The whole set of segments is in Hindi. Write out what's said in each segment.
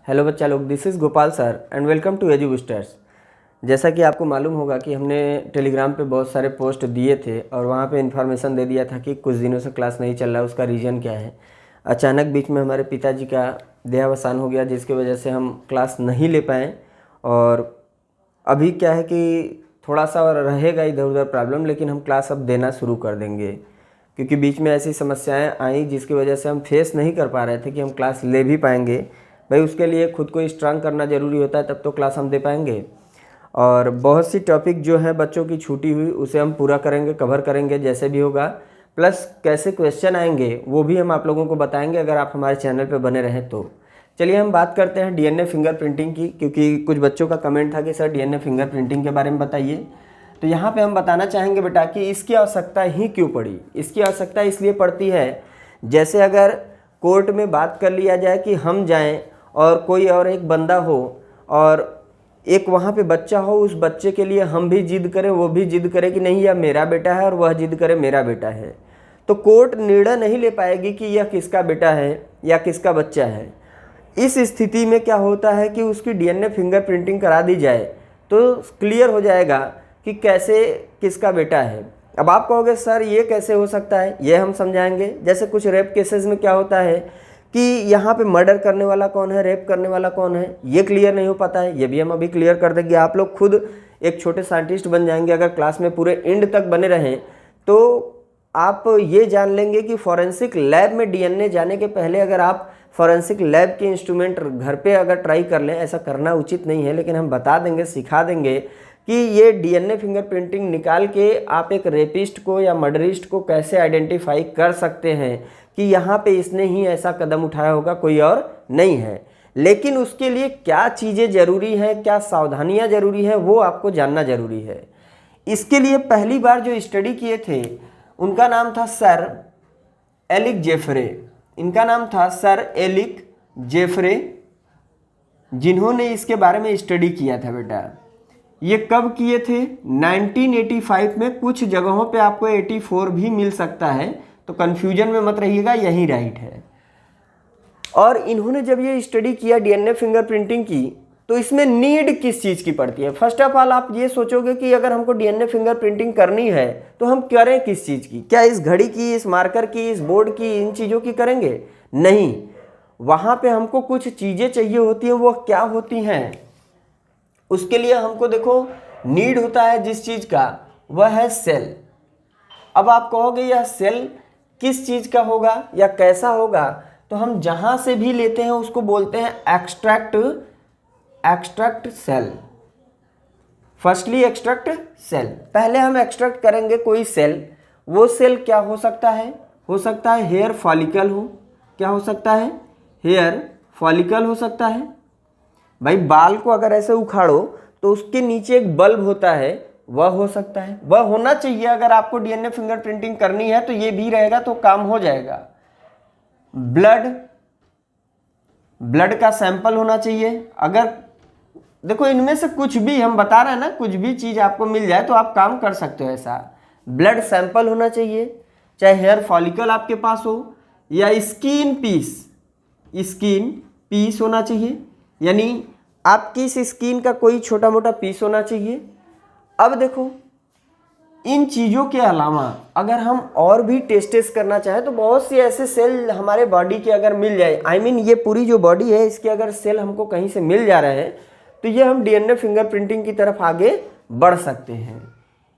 हेलो बच्चा लोग, this is Gopal sir and welcome to Edu Boosters. जैसा कि आपको मालूम होगा कि हमने टेलीग्राम पे बहुत सारे पोस्ट दिए थे और वहाँ पे इन्फॉर्मेशन दे दिया था कि कुछ दिनों से क्लास नहीं चल रहा, उसका रीज़न क्या है। अचानक बीच में हमारे पिताजी का देहावसान हो गया, जिसकी वजह से हम क्लास नहीं ले पाए। और अभी क्या है कि थोड़ा सा रहेगा इधर उधर प्रॉब्लम, लेकिन हम क्लास अब देना शुरू कर देंगे, क्योंकि बीच में ऐसी समस्याएं आई जिसकी वजह से हम फेस नहीं कर पा रहे थे कि हम क्लास ले भी पाएंगे। भाई उसके लिए खुद को स्ट्रांग करना ज़रूरी होता है, तब तो क्लास हम दे पाएंगे। और बहुत सी टॉपिक जो है बच्चों की छूटी हुई उसे हम पूरा करेंगे, कवर करेंगे जैसे भी होगा। प्लस कैसे क्वेश्चन आएंगे वो भी हम आप लोगों को बताएंगे अगर आप हमारे चैनल पर बने रहें तो। चलिए हम बात करते हैं डीएनए फिंगरप्रिंटिंग की, क्योंकि कुछ बच्चों का कमेंट था कि सर डीएनए फिंगरप्रिंटिंग के बारे में बताइए। तो यहाँ पे हम बताना चाहेंगे बेटा कि इसकी आवश्यकता ही क्यों पड़ी। इसकी आवश्यकता इसलिए पड़ती है, जैसे अगर कोर्ट में बात कर लिया जाए कि हम जाएं और कोई और एक बंदा हो और एक वहाँ पे बच्चा हो, उस बच्चे के लिए हम भी जिद करें, वो भी जिद करे कि नहीं यह मेरा बेटा है, और वह जिद करे मेरा बेटा है, तो कोर्ट निर्णय नहीं ले पाएगी कि यह किसका बेटा है या किसका बच्चा है। इस स्थिति में क्या होता है कि उसकी डीएनए फिंगरप्रिंटिंग करा दी जाए तो क्लियर हो जाएगा कि कैसे किसका बेटा है। अब आप कहोगे सर ये कैसे हो सकता है, ये हम समझाएंगे। जैसे कुछ रेप केसेस में क्या होता है कि यहाँ पे मर्डर करने वाला कौन है, रेप करने वाला कौन है, ये क्लियर नहीं हो पाता है। ये भी हम अभी क्लियर कर देंगे। आप लोग खुद एक छोटे साइंटिस्ट बन जाएंगे अगर क्लास में पूरे एंड तक बने रहें। तो आप ये जान लेंगे कि फॉरेंसिक लैब में डीएनए जाने के पहले अगर आप फॉरेंसिक लैब के इंस्ट्रूमेंट घर पे अगर ट्राई कर लें, ऐसा करना उचित नहीं है, लेकिन हम बता देंगे, सिखा देंगे कि ये डीएनए फिंगरप्रिंटिंग निकाल के आप एक रेपिस्ट को या मर्डरिस्ट को कैसे आइडेंटिफाई कर सकते हैं कि यहाँ पे इसने ही ऐसा कदम उठाया होगा, कोई और नहीं है। लेकिन उसके लिए क्या चीज़ें ज़रूरी हैं, क्या सावधानियाँ ज़रूरी हैं, वो आपको जानना ज़रूरी है। इसके लिए पहली बार जो स्टडी किए थे उनका नाम था सर एलिक जेफरे। इनका नाम था सर एलिक जेफरे, जिन्होंने इसके बारे में स्टडी किया था बेटा। ये कब किए थे? 1985 में। कुछ जगहों पे आपको 84 भी मिल सकता है, तो कन्फ्यूजन में मत रहिएगा, यही राइट है। और इन्होंने जब ये स्टडी किया डीएनए फिंगरप्रिंटिंग की, तो इसमें नीड किस चीज़ की पड़ती है। फर्स्ट ऑफ ऑल आप ये सोचोगे कि अगर हमको डीएनए फिंगरप्रिंटिंग करनी है तो हम करें किस चीज़ की? क्या इस घड़ी की, इस मार्कर की, इस बोर्ड की, इन चीज़ों की करेंगे? नहीं, वहाँ पे हमको कुछ चीज़ें चाहिए होती हैं। वो क्या होती हैं? उसके लिए हमको देखो नीड होता है जिस चीज़ का, वह है सेल। अब आप कहोगे यह सेल किस चीज़ का होगा या कैसा होगा, तो हम जहाँ से भी लेते हैं उसको बोलते हैं extract cell. Firstly extract cell, पहले हम एक्सट्रैक्ट करेंगे कोई सेल। वो सेल क्या हो सकता है? हो सकता है हेयर फॉलिकल हो। क्या हो सकता है? हेयर फॉलिकल हो सकता है। भाई बाल को अगर ऐसे उखाड़ो तो उसके नीचे एक बल्ब होता है, वह हो सकता है, वह होना चाहिए। अगर आपको डीएनए फिंगरप्रिंटिंग करनी है तो ये भी रहेगा तो काम हो जाएगा। ब्लड का सैंपल होना चाहिए। अगर देखो इनमें से कुछ भी हम बता रहे हैं ना, कुछ भी चीज़ आपको मिल जाए तो आप काम कर सकते हो। ऐसा ब्लड सैंपल होना चाहिए, चाहे हेयर फॉलिकल आपके पास हो या स्किन पीस होना चाहिए, यानी आपकी इस स्किन का कोई छोटा मोटा पीस होना चाहिए। अब देखो इन चीज़ों के अलावा अगर हम और भी टेस्ट करना चाहें तो बहुत सी ऐसे सेल हमारे बॉडी के अगर मिल जाए, ये पूरी जो बॉडी है इसके अगर सेल हमको कहीं से मिल जा रहे हैं तो ये हम डीएनए फिंगरप्रिंटिंग की तरफ आगे बढ़ सकते हैं।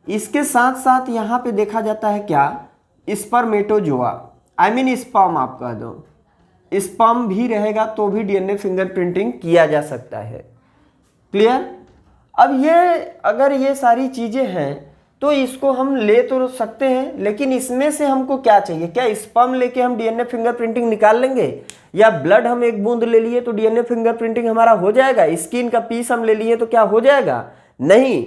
इसके साथ साथ यहाँ पे देखा जाता है क्या, स्पर्मेटोजोआ, स्पर्म आप कह दो, स्पर्म भी रहेगा तो भी डीएनए फिंगरप्रिंटिंग किया जा सकता है। क्लियर? अब ये अगर ये सारी चीज़ें हैं तो इसको हम ले तो सकते हैं, लेकिन इसमें से हमको क्या चाहिए? क्या स्पर्म लेके हम डीएनए फिंगरप्रिंटिंग निकाल लेंगे, या ब्लड हम एक बूंद ले लिए तो डीएनए फिंगरप्रिंटिंग हमारा हो जाएगा? स्किन का पीस हम ले लिए तो क्या हो जाएगा? नहीं।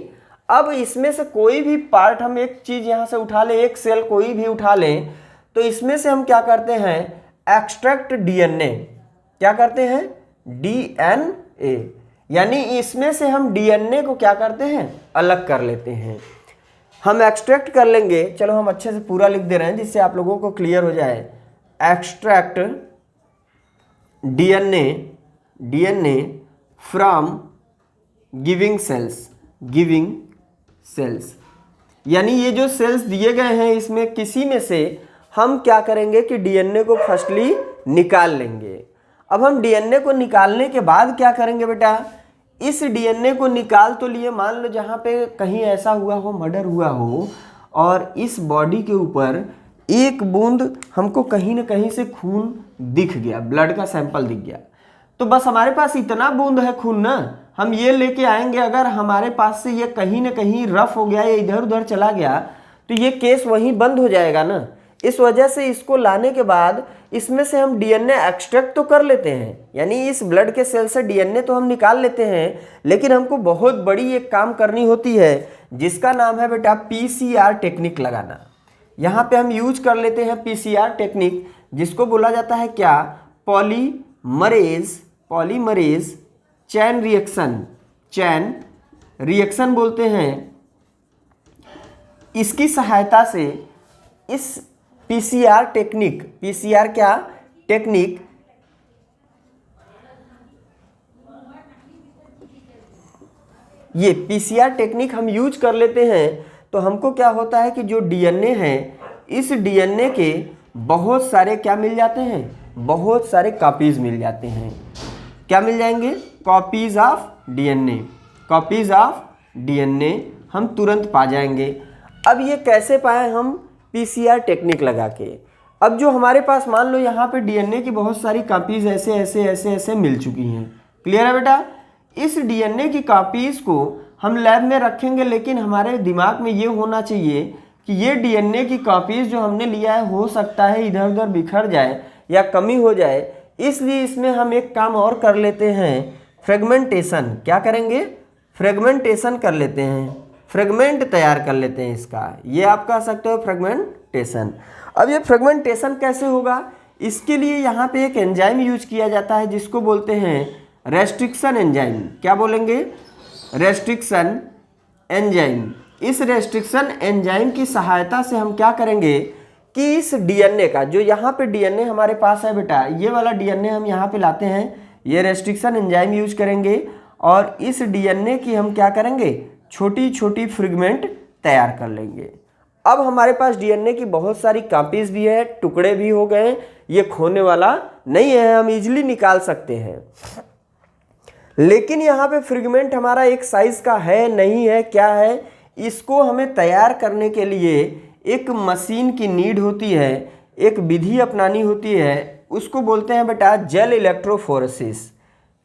अब इसमें से कोई भी पार्ट हम एक चीज़ यहाँ से उठा लें, एक सेल कोई भी उठा लें, तो इसमें से हम क्या करते हैं? Extract DNA. क्या करते हैं? डीएनए, यानी इसमें से हम डीएनए को क्या करते हैं? अलग कर लेते हैं। हम एक्सट्रैक्ट कर लेंगे। चलो हम अच्छे से पूरा लिख दे रहे हैं जिससे आप लोगों को क्लियर हो जाए। Extract DNA DNA from giving cells, यानी ये जो सेल्स दिए गए हैं इसमें किसी में से हम क्या करेंगे कि डीएनए को फर्स्टली निकाल लेंगे। अब हम डीएनए को निकालने के बाद क्या करेंगे बेटा, इस डीएनए को निकाल तो लिए, मान लो जहाँ पे कहीं ऐसा हुआ हो, मर्डर हुआ हो और इस बॉडी के ऊपर एक बूंद हमको कहीं ना कहीं से खून दिख गया, ब्लड का सैंपल दिख गया, तो बस हमारे पास इतना बूंद है खून ना, हम ये लेके आएंगे, अगर हमारे पास से ये कहीं ना कहीं रफ हो गया या इधर उधर चला गया तो ये केस वहीं बंद हो जाएगा ना। इस वजह से इसको लाने के बाद इसमें से हम डीएनए एक्सट्रैक्ट तो कर लेते हैं, यानी इस ब्लड के सेल से डीएनए तो हम निकाल लेते हैं, लेकिन हमको बहुत बड़ी एक काम करनी होती है जिसका नाम है बेटा पीसीआर टेक्निक लगाना। यहाँ पे हम यूज कर लेते हैं पीसीआर टेक्निक, जिसको बोला जाता है क्या, पॉलीमरेज चैन रिएक्शन बोलते हैं। इसकी सहायता से इस पीसीआर टेक्निक, पीसीआर क्या टेक्निक, ये पीसीआर टेक्निक हम यूज कर लेते हैं तो हमको क्या होता है कि जो डीएनए है इस डीएनए के बहुत सारे क्या मिल जाते हैं, बहुत सारे कॉपीज मिल जाते हैं। क्या मिल जाएंगे, कॉपीज ऑफ डीएनए हम तुरंत पा जाएंगे। अब ये कैसे पाए हम, पीसीआर टेक्निक लगा के। अब जो हमारे पास मान लो यहाँ पे डीएनए की बहुत सारी कॉपीज ऐसे मिल चुकी हैं, क्लियर है बेटा। इस डीएनए की कॉपीज को हम लैब में रखेंगे, लेकिन हमारे दिमाग में ये होना चाहिए कि ये डीएनए की कॉपीज जो हमने लिया है हो सकता है इधर उधर बिखर जाए या कमी हो जाए, इसलिए इसमें हम एक काम और कर लेते हैं, फ्रेगमेंटेशन। क्या करेंगे, फ्रेगमेंटेशन कर लेते हैं, फ्रेगमेंट तैयार कर लेते हैं इसका, ये आप कह सकते हो फ्रेगमेंटेशन। अब ये फ्रेगमेंटेशन कैसे होगा, इसके लिए यहाँ पे एक एंजाइम यूज किया जाता है जिसको बोलते हैं रेस्ट्रिक्शन एंजाइम। क्या बोलेंगे, रेस्ट्रिक्शन एंजाइम। इस रेस्ट्रिक्शन एंजाइम की सहायता से हम क्या करेंगे कि इस डीएनए का, जो यहाँ पे डीएनए हमारे पास है बेटा, ये वाला डीएनए हम यहाँ पे लाते हैं, ये रेस्ट्रिक्शन एंजाइम यूज करेंगे और इस डीएनए की हम क्या करेंगे, छोटी छोटी फ्रेगमेंट तैयार कर लेंगे। अब हमारे पास डीएनए की बहुत सारी कॉपीज भी है, टुकड़े भी हो गए, ये खोने वाला नहीं है, हम इजीली निकाल सकते हैं। लेकिन यहाँ पे फ्रेगमेंट हमारा एक साइज का है नहीं है, क्या है, इसको हमें तैयार करने के लिए एक मशीन की नीड होती है, एक विधि अपनानी होती है, उसको बोलते हैं बेटा जेल इलेक्ट्रोफोरेसिस।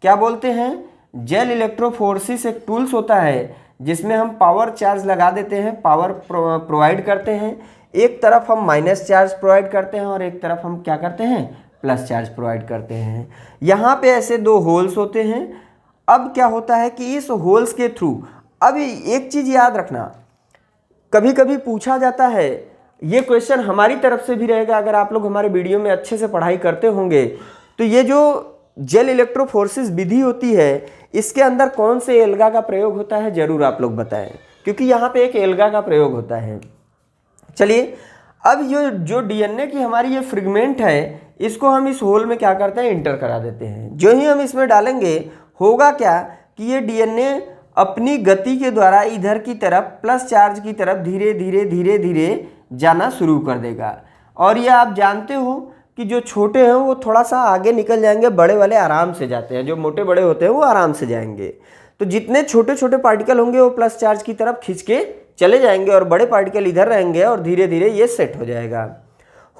क्या बोलते हैं, जेल इलेक्ट्रोफोरेसिस एक टूल्स होता है जिसमें हम पावर चार्ज लगा देते हैं, पावर प्रोवाइड करते हैं। एक तरफ हम माइनस चार्ज प्रोवाइड करते हैं और एक तरफ हम क्या करते हैं, प्लस चार्ज प्रोवाइड करते हैं। यहाँ पे ऐसे दो होल्स होते हैं। अब क्या होता है कि इस होल्स के थ्रू, अब एक चीज़ याद रखना, कभी कभी पूछा जाता है, ये क्वेश्चन हमारी तरफ से भी रहेगा, अगर आप लोग हमारे वीडियो में अच्छे से पढ़ाई करते होंगे तो ये जो जेल इलेक्ट्रोफोरेसिस विधि होती है इसके अंदर कौन से एल्गा का प्रयोग होता है, जरूर आप लोग बताएं, क्योंकि यहाँ पे एक एल्गा का प्रयोग होता है। चलिए, अब ये जो डीएनए की हमारी ये फ्रेगमेंट है, इसको हम इस होल में क्या करते हैं, इंटर करा देते हैं। जो ही हम इसमें डालेंगे होगा क्या कि ये डीएनए अपनी गति के द्वारा इधर की तरफ प्लस चार्ज की तरफ धीरे धीरे धीरे धीरे जाना शुरू कर देगा। और ये आप जानते हो कि जो छोटे हैं वो थोड़ा सा आगे निकल जाएंगे, बड़े वाले आराम से जाते हैं, जो मोटे बड़े होते हैं वो आराम से जाएंगे। तो जितने छोटे छोटे पार्टिकल होंगे वो प्लस चार्ज की तरफ खींच के चले जाएंगे और बड़े पार्टिकल इधर रहेंगे और धीरे धीरे ये सेट हो जाएगा।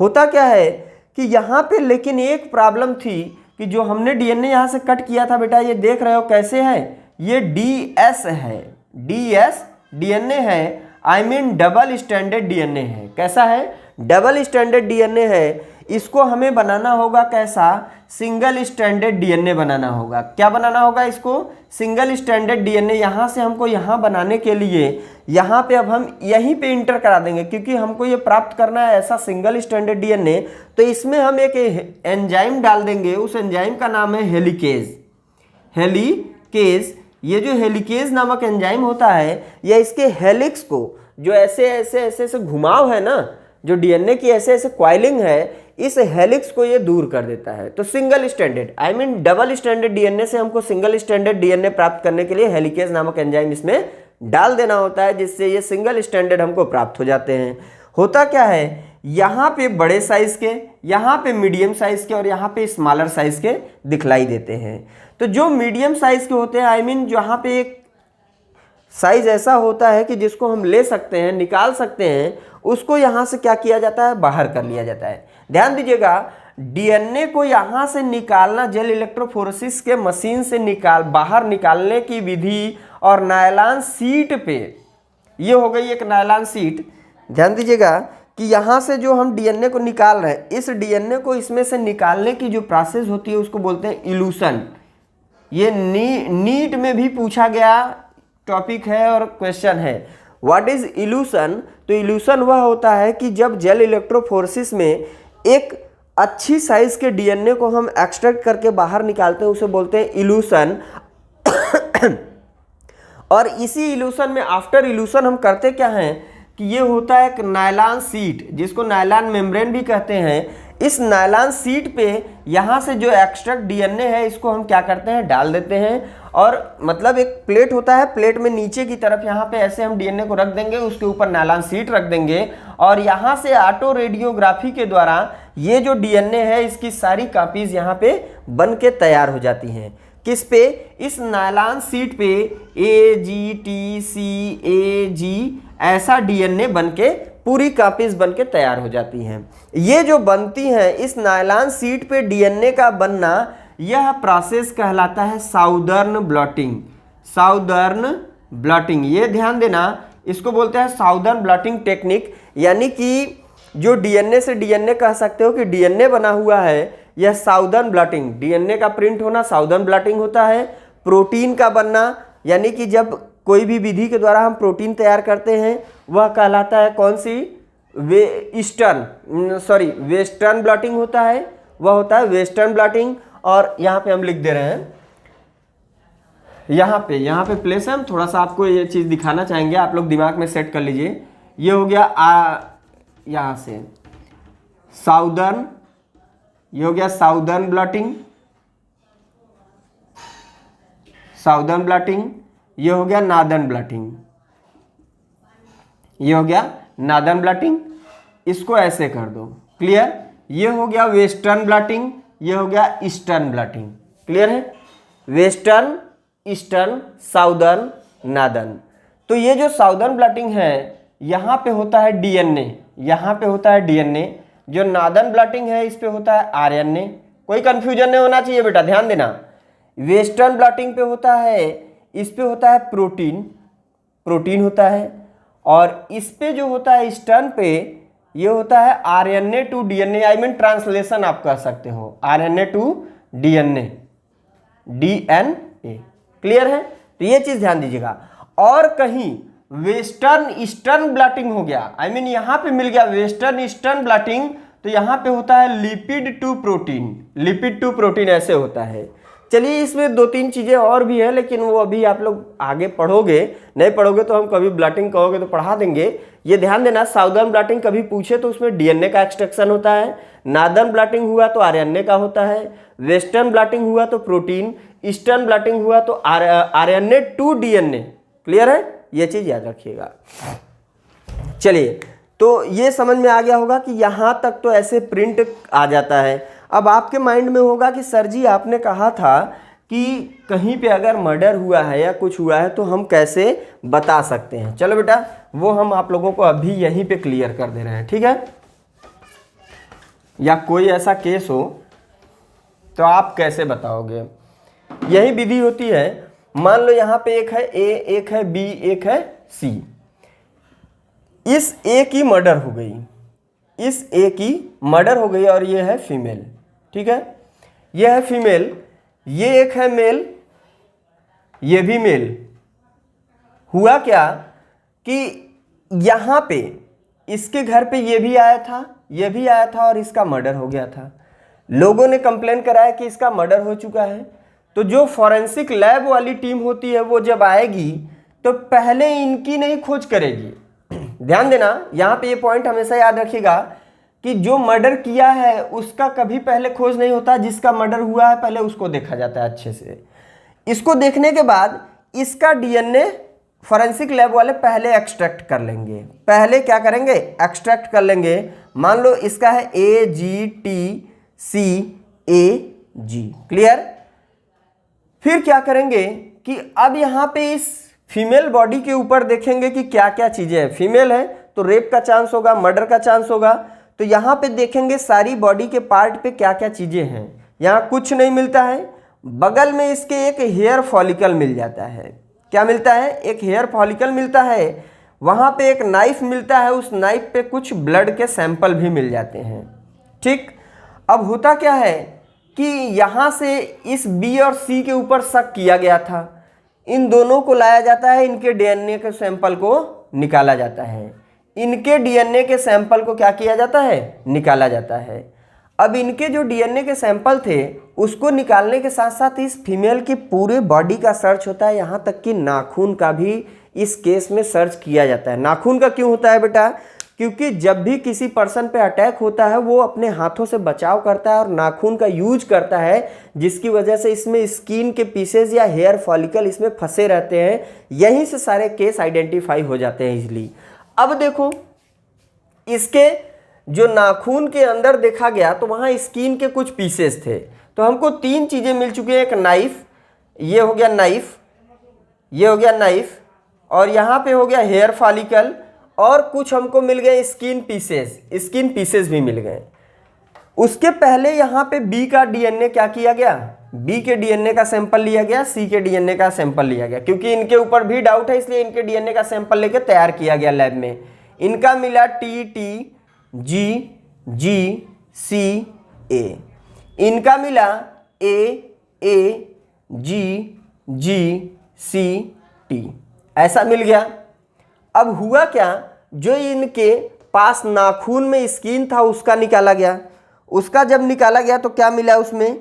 होता क्या है कि यहाँ पे लेकिन एक प्रॉब्लम थी कि जो हमने डीएनए यहाँ से कट किया था बेटा, ये देख रहे हो कैसे है, ये डीएस है, डीएस डीएनए है, I mean double standard DNA है। कैसा है, डबल स्टैंडर्ड डीएनए है। इसको हमें बनाना होगा कैसा, सिंगल स्टैंडर्ड डीएनए बनाना होगा। क्या बनाना होगा इसको, सिंगल स्टैंडर्ड डीएनए। यहाँ से हमको यहाँ बनाने के लिए यहाँ पे अब हम यहीं पे इंटर करा देंगे, क्योंकि हमको ये प्राप्त करना है ऐसा सिंगल स्टैंडर्ड डीएनए। तो इसमें हम एक एंजाइम डाल देंगे, उस एंजाइम का नाम है हेलिकेज। हेलिकेज, ये जो हेलिकेज नामक एंजाइम होता है, यह इसके हेलिक्स को, जो ऐसे ऐसे ऐसे ऐसे घुमाव है ना, जो डीएनए की ऐसे ऐसे क्वाइलिंग है, इस हेलिक्स को ये दूर कर देता है। तो single stranded I mean double stranded DNA से हमको सिंगल स्ट्रैंडेड डीएनए प्राप्त करने के लिए हेलिकेज नामक एंजाइम इसमें डाल देना होता है, जिससे ये सिंगल स्ट्रैंडेड हमको प्राप्त हो जाते हैं। होता क्या है, यहाँ पे बड़े साइज के, यहाँ पे मीडियम साइज के और यहाँ पे स्मॉलर साइज के दिखलाई देते हैं। तो जो मीडियम साइज के होते हैं आई मीन जहाँ पे एक साइज ऐसा होता है कि जिसको हम ले सकते हैं, निकाल सकते हैं, उसको यहाँ से क्या किया जाता है, बाहर कर लिया जाता है। ध्यान दीजिएगा, डीएनए को यहाँ से निकालना जेल इलेक्ट्रोफोरेसिस के मशीन से बाहर निकालने की विधि और नायलॉन सीट पे, ये हो गई एक नायलॉन सीट। ध्यान दीजिएगा कि यहाँ से जो हम डीएनए को निकाल रहे हैं, इस डीएनए को इसमें से निकालने की जो प्रोसेस होती है उसको बोलते हैं इल्यूशन। ये नीट में भी पूछा गया टॉपिक है और क्वेश्चन है, व्हाट इज इल्यूशन। तो इल्यूशन वह होता है कि जब जेल इलेक्ट्रोफोरेसिस में एक अच्छी साइज के डीएनए को हम एक्सट्रैक्ट करके बाहर निकालते हैं, उसे बोलते हैं इल्यूशन। और इसी इल्यूशन में आफ्टर इल्यूशन हम करते क्या हैं कि ये होता है एक नायलॉन सीट, जिसको नायलॉन मेम्ब्रेन भी कहते हैं। इस नायलॉन सीट पे यहाँ से जो एक्सट्रैक्ट डीएनए है इसको हम क्या करते हैं, डाल देते हैं। और मतलब एक प्लेट होता है, प्लेट में नीचे की तरफ यहाँ पे ऐसे हम डीएनए को रख देंगे, उसके ऊपर नायलॉन सीट रख देंगे और यहाँ से ऑटो रेडियोग्राफी के द्वारा ये जो डीएनए है इसकी सारी कॉपीज यहाँ पे बन के तैयार हो जाती हैं। किस पे, इस नायलॉन सीट पे AGTCAG ऐसा डीएनए बनके पूरी कॉपीज बनके तैयार हो जाती हैं। ये जो बनती हैं इस नायलॉन सीट पे डीएनए का बनना, यह प्रोसेस कहलाता है साउदर्न ब्लॉटिंग। साउदर्न ब्लॉटिंग, ये ध्यान देना, इसको बोलते हैं साउदर्न ब्लॉटिंग टेक्निक। यानी कि जो डीएनए से डीएनए कह सकते हो कि डीएनए बना हुआ है, यह साउदर्न ब्लॉटिंग, डीएनए का प्रिंट होना साउदर्न ब्लॉटिंग होता है। प्रोटीन का बनना, यानी कि जब कोई भी विधि के द्वारा हम प्रोटीन तैयार करते हैं वह कहलाता है कौन सी, वेस्टर्न ब्लॉटिंग होता है, वह होता है वेस्टर्न ब्लॉटिंग। और यहाँ पे हम लिख दे रहे हैं, यहाँ पे प्लेस है, हम थोड़ा सा आपको ये चीज़ दिखाना चाहेंगे, आप लोग दिमाग में सेट कर लीजिए। ये हो गया यहाँ से साउदर्न, ये हो गया साउदर्न ब्लॉटिंग, साउदर्न ब्लॉटिंग। ये हो गया नादर्न ब्लॉटिंग, ये हो गया नादर्न ब्लॉटिंग। इसको ऐसे कर दो, क्लियर। ये हो गया वेस्टर्न ब्लॉटिंग, ये हो गया ईस्टर्न ब्लॉटिंग, क्लियर है। Western, eastern, southern, northern. तो ये जो साउदर्न ब्लॉटिंग है यहाँ पे होता है डीएनए, यहाँ पे होता है डीएनए। जो नादर्न ब्लॉटिंग है इस पे होता है आरएनए। कोई कंफ्यूजन नहीं होना चाहिए बेटा, ध्यान देना। वेस्टर्न ब्लॉटिंग पे होता है, इस पे होता है प्रोटीन, प्रोटीन होता है। और इस पे जो होता है ईस्टर्न पे, ये होता है RNA to DNA, I mean translation आप कह सकते हो, RNA to DNA, DNA, clear है। तो ये चीज ध्यान दीजिएगा। और कहीं वेस्टर्न ईस्टर्न ब्लॉटिंग हो गया, आई मीन यहाँ पे मिल गया वेस्टर्न ईस्टर्न ब्लॉटिंग, तो यहाँ पे होता है lipid to protein, lipid to protein ऐसे होता है। चलिए इसमें दो तीन चीज़ें और भी है, लेकिन वो अभी आप लोग आगे पढ़ोगे, नहीं पढ़ोगे तो हम कभी ब्लॉटिंग कहोगे तो पढ़ा देंगे। ये ध्यान देना, साउदर्न ब्लॉटिंग कभी पूछे तो उसमें डीएनए का एक्सट्रैक्शन होता है, नादर्न ब्लॉटिंग हुआ तो आरएनए का होता है, वेस्टर्न ब्लॉटिंग हुआ तो प्रोटीन, ईस्टर्न ब्लॉटिंग हुआ तो आरएनए टू डीएनए, क्लियर है। ये चीज़ याद रखिएगा। चलिए, तो ये समझ में आ गया होगा कि यहाँ तक तो ऐसे प्रिंट आ जाता है। अब आपके माइंड में होगा कि सर जी आपने कहा था कि कहीं पे अगर मर्डर हुआ है या कुछ हुआ है तो हम कैसे बता सकते हैं। चलो बेटा, वो हम आप लोगों को अभी यहीं पे क्लियर कर दे रहे हैं, ठीक है। या कोई ऐसा केस हो तो आप कैसे बताओगे, यही विधि होती है। मान लो यहाँ पे एक है ए, एक है बी, एक है सी। इस ए की मर्डर हो गई, इस ए की मर्डर हो गई और ये है फीमेल, ठीक है। ये है फीमेल, ये एक है मेल, ये भी मेल। हुआ क्या कि यहाँ पे इसके घर पे ये भी आया था, ये भी आया था और इसका मर्डर हो गया था। लोगों ने कंप्लेन कराया कि इसका मर्डर हो चुका है। तो जो फॉरेंसिक लैब वाली टीम होती है वो जब आएगी तो पहले इनकी नहीं खोज करेगी। ध्यान देना, यहाँ पे ये पॉइंट हमेशा याद रखिएगा कि जो मर्डर किया है उसका कभी पहले खोज नहीं होता, जिसका मर्डर हुआ है पहले उसको देखा जाता है अच्छे से। इसको देखने के बाद इसका डीएनए फॉरेंसिक लैब वाले पहले एक्सट्रैक्ट कर लेंगे। पहले क्या करेंगे? एक्सट्रैक्ट कर लेंगे। मान लो इसका है AGTCAG, क्लियर। फिर क्या करेंगे कि अब यहाँ पे इस फीमेल बॉडी के ऊपर देखेंगे कि क्या क्या चीज़ें हैं। फीमेल है तो रेप का चांस होगा, मर्डर का चांस होगा, तो यहाँ पे देखेंगे सारी बॉडी के पार्ट पे क्या क्या चीज़ें हैं। यहाँ कुछ नहीं मिलता है। बगल में इसके एक हेयर फॉलिकल मिल जाता है। क्या मिलता है? एक हेयर फॉलिकल मिलता है। वहाँ पे एक नाइफ मिलता है, उस नाइफ पे कुछ ब्लड के सैंपल भी मिल जाते हैं। ठीक, अब होता क्या है कि यहाँ से इस बी और सी के ऊपर शक किया गया था। इन दोनों को लाया जाता है, इनके डीएनए के सैंपल को निकाला जाता है। इनके डीएनए के सैंपल को क्या किया जाता है? निकाला जाता है। अब इनके जो डीएनए के सैंपल थे उसको निकालने के साथ साथ इस फीमेल की पूरे बॉडी का सर्च होता है, यहाँ तक कि नाखून का भी इस केस में सर्च किया जाता है। नाखून का क्यों होता है बेटा? क्योंकि जब भी किसी पर्सन पे अटैक होता है वो अपने हाथों से बचाव करता है और नाखून का यूज करता है, जिसकी वजह से इसमें स्किन के पीसेज या हेयर फॉलिकल इसमें फंसे रहते हैं। यहीं से सारे केस आइडेंटिफाई हो जाते हैं इजीली। अब देखो, इसके जो नाखून के अंदर देखा गया तो वहाँ स्किन के कुछ पीसेस थे। तो हमको तीन चीज़ें मिल चुकी हैं। एक नाइफ, ये हो गया नाइफ, ये हो गया नाइफ, और यहाँ पे हो गया हेयर फॉलिकल, और कुछ हमको मिल गए स्किन पीसेस भी मिल गए। उसके पहले यहाँ पे बी का डीएनए क्या किया गया? बी के डीएनए का सैंपल लिया गया, सी के डीएनए का सैंपल लिया गया, क्योंकि इनके ऊपर भी डाउट है इसलिए इनके डीएनए का सैंपल लेके तैयार किया गया लैब में। इनका मिला TTGGCA, इनका मिला AAGGCT, ऐसा मिल गया। अब हुआ क्या? जो इनके पास नाखून में स्किन था उसका निकाला गया। उसका जब निकाला गया तो क्या मिला उसमें?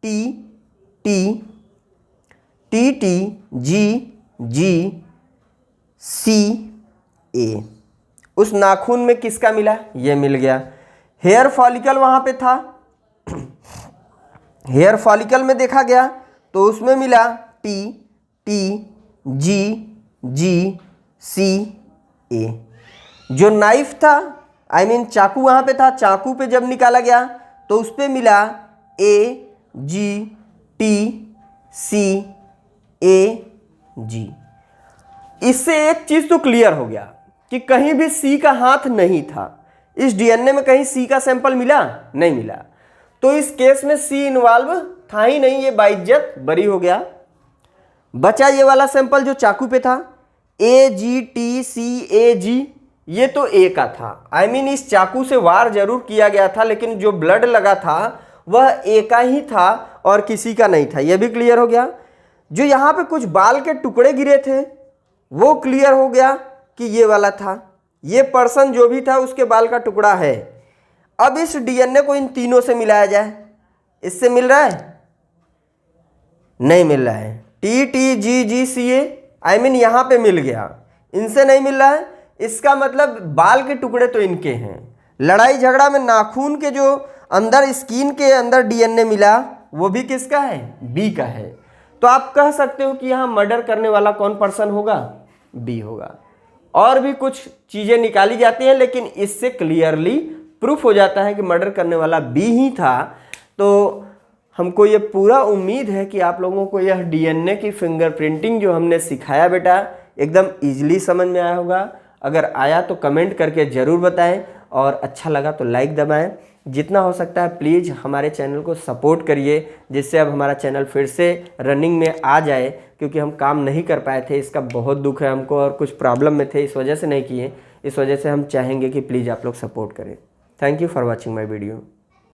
TTGGCA। उस नाखून में किसका मिला? ये मिल गया। हेयर फॉलिकल वहाँ पे था, हेयर फॉलिकल में देखा गया तो उसमें मिला TTGGCA। जो नाइफ था, चाकू वहाँ पे था, चाकू पे जब निकाला गया तो उस पे मिला AGTCAG। इससे एक चीज़ तो क्लियर हो गया कि कहीं भी सी का हाथ नहीं था। इस डीएनए में कहीं सी का सैंपल मिला? नहीं मिला। तो इस केस में सी इन्वॉल्व था ही नहीं, ये बाइज्जत बरी हो गया। बचा ये वाला सैंपल जो चाकू पे था, AGTCAG, ये तो ए का था। इस चाकू से वार जरूर किया गया था, लेकिन जो ब्लड लगा था वह ए का ही था और किसी का नहीं था। यह भी क्लियर हो गया। जो यहाँ पे कुछ बाल के टुकड़े गिरे थे वो क्लियर हो गया कि ये वाला था। ये पर्सन जो भी था उसके बाल का टुकड़ा है। अब इस डीएनए को इन तीनों से मिलाया जाए। इससे मिल रहा है? नहीं मिल रहा है। TTGGCA यहाँ पे मिल गया, इनसे नहीं मिल रहा है। इसका मतलब बाल के टुकड़े तो इनके हैं। लड़ाई झगड़ा में नाखून के जो अंदर स्किन के अंदर डीएनए मिला वो भी किसका है? बी का है। तो आप कह सकते हो कि यहाँ मर्डर करने वाला कौन पर्सन होगा? बी होगा। और भी कुछ चीज़ें निकाली जाती हैं, लेकिन इससे क्लियरली प्रूफ हो जाता है कि मर्डर करने वाला बी ही था। तो हमको ये पूरा उम्मीद है कि आप लोगों को यह डीएनए की फिंगरप्रिंटिंग जो हमने सिखाया बेटा एकदम ईजिली समझ में आया होगा। अगर आया तो कमेंट करके ज़रूर बताएं, और अच्छा लगा तो लाइक दबाएं। जितना हो सकता है प्लीज़ हमारे चैनल को सपोर्ट करिए, जिससे अब हमारा चैनल फिर से रनिंग में आ जाए, क्योंकि हम काम नहीं कर पाए थे। इसका बहुत दुख है हमको, और कुछ प्रॉब्लम में थे इस वजह से नहीं किए। इस वजह से हम चाहेंगे कि प्लीज़ आप लोग सपोर्ट करें। Thank you for watching my video.